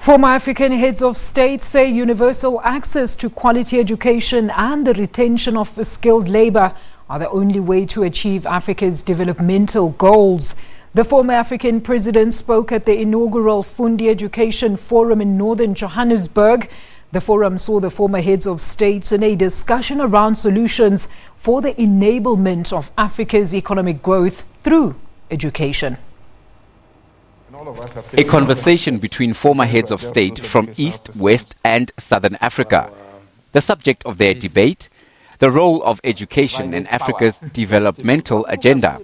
Former African heads of state say universal access to quality education and the retention of skilled labor are the only way to achieve Africa's developmental goals. The former African president spoke at the Inaugural Fundi Education Forum in Northern Johannesburg. The forum saw the former heads of states in a discussion around solutions for the enablement of Africa's economic growth through education. A conversation between former heads of state from East, West and Southern Africa. The subject of their debate, the role of education in Africa's developmental agenda.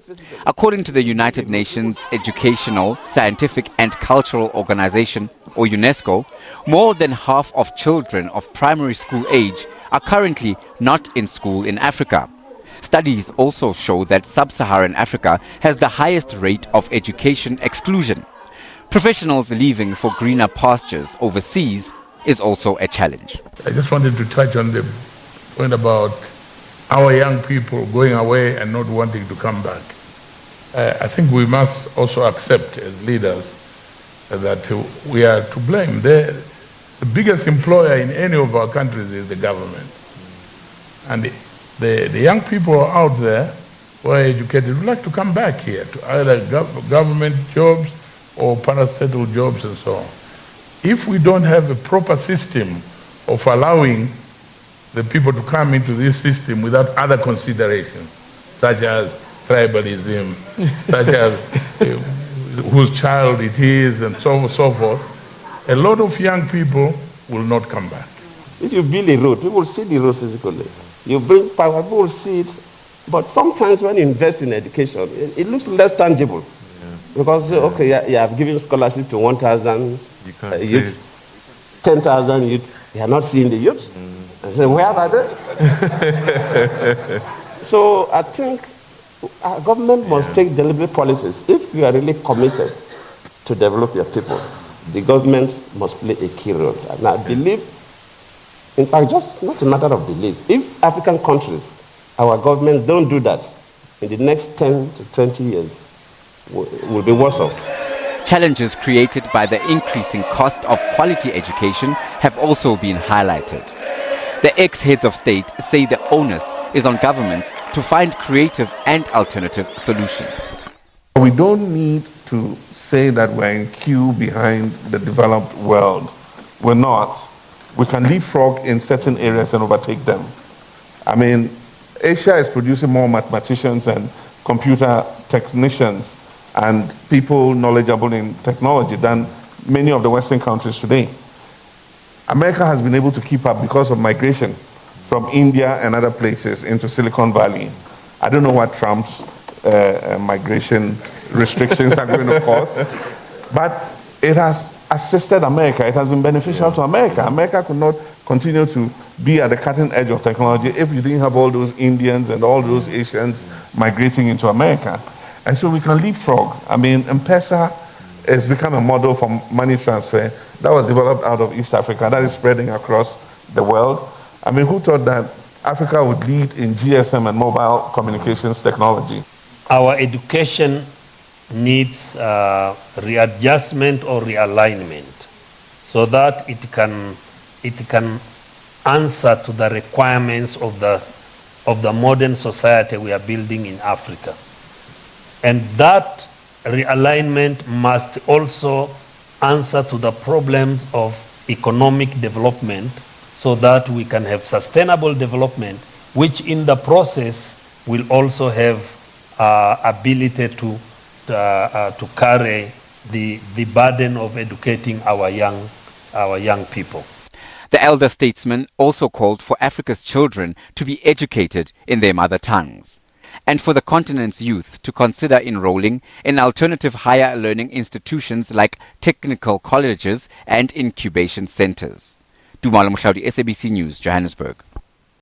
According to the United Nations Educational, Scientific and Cultural Organization, or UNESCO, more than half of children of primary school age are currently not in school in Africa. Studies also show that sub-Saharan Africa has the highest rate of education exclusion. Professionals leaving for greener pastures overseas is also a challenge. I just wanted to touch on the point about our young people going away and not wanting to come back. I think we must also accept as leaders that we are to blame. The biggest employer in any of our countries is the government. And the young people out there who are educated would like to come back here to either government jobs or parastatal jobs and so on. If we don't have a proper system of allowing the people to come into this system without other considerations, such as tribalism, such as whose child it is, and so forth, a lot of young people will not come back. If you build a road, people will see the road physically. You bring power, people will see it. But sometimes when you invest in education, it looks less tangible. Because, okay, you have given scholarship to 1,000 youth, 10,000 youth, you are not seeing the youth. I say, where are they? So I think our government must take deliberate policies. If you are really committed to develop your people, the government must play a key role. And I believe, in fact, just not a matter of belief. If African countries, our governments don't do that, in the next 10 to 20 years, will be worse off. Challenges created by the increasing cost of quality education have also been highlighted. The ex-heads of state say the onus is on governments to find creative and alternative solutions. We don't need to say that we're in queue behind the developed world. We're not. We can leapfrog in certain areas and overtake them. I mean, Asia is producing more mathematicians and computer technicians and people knowledgeable in technology than many of the Western countries today. America has been able to keep up because of migration from India and other places into Silicon Valley. I don't know what Trump's migration restrictions are going to cause, but it has assisted America. It has been beneficial to America. America could not continue to be at the cutting edge of technology if you didn't have all those Indians and all those Asians migrating into America. And so we can leapfrog. I mean, M-Pesa has become a model for money transfer that was developed out of East Africa, that is spreading across the world. I mean, who thought that Africa would lead in GSM and mobile communications technology? Our education needs readjustment or realignment so that it can answer to the requirements of the modern society we are building in Africa. And that realignment must also answer to the problems of economic development so that we can have sustainable development, which in the process will also have ability to carry the burden of educating our young people. The elder statesman also called for Africa's children to be educated in their mother tongues, and for the continent's youth to consider enrolling in alternative higher learning institutions like technical colleges and incubation centers. Dumalo Moshadi, SABC News, Johannesburg.